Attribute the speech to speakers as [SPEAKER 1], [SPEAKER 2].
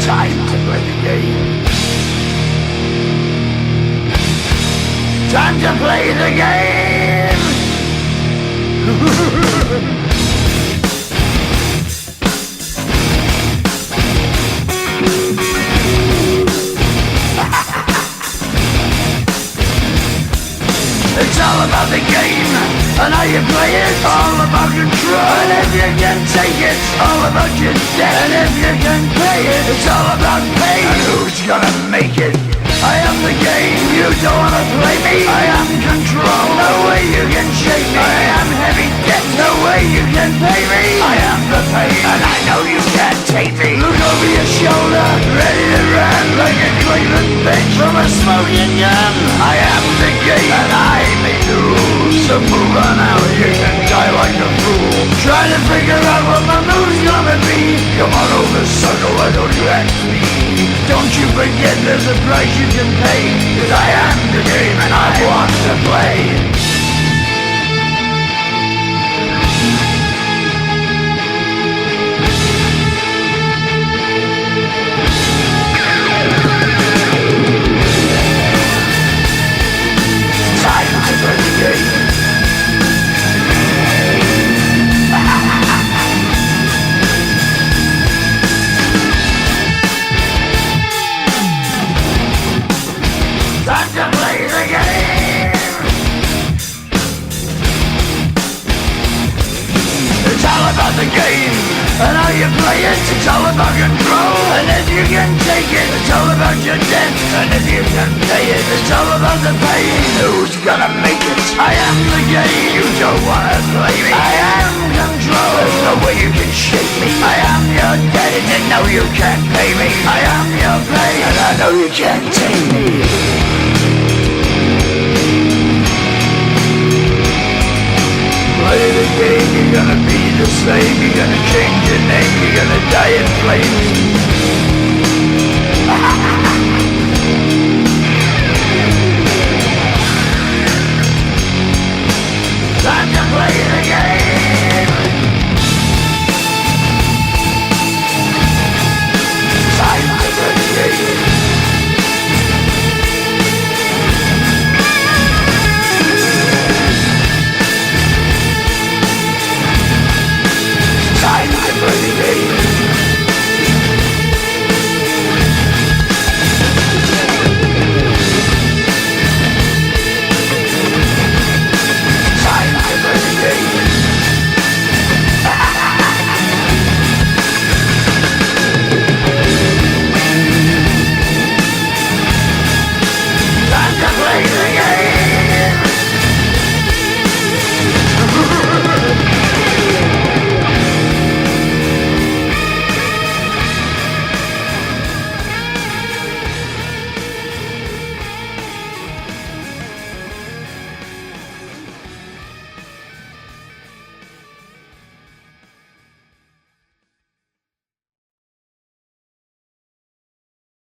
[SPEAKER 1] Time to play the game. Time to play the game. It's all about the game and how you play it. All about control, and if you can take it, all about your debt. And if you can pay it, it's all about pay. And who's gonna make it? I am the game, you don't wanna play me. I am control, no way you can shake me. I am heavy debt, no way you can pay me. I am the pain, and I know you can't take me. Look over your shoulder, ready to run like a Cleveland bitch from a smoking gun. I am the game, and I may lose. So move on out, you can die like a fool. Trying to figure out what my move's gonna be. Come on over, sucker, why don't you ask me? Don't you forget there's a price you can pay. 'Cause I am the game and I want to play. Time to play the game. Time to play the game. It's all about the game and how you play it. It's all about control, and if you can take it, it's all about your debt. And if you can pay it, it's all about the pain. Who's gonna make it? I am the game. You don't wanna play me. I am control. There's no way you can shake me. I am your debt, and you know you can't pay me. I am your pain, and I know you can't take me. Play the game, you're gonna be the same. You're gonna change your name, you're gonna die in flames.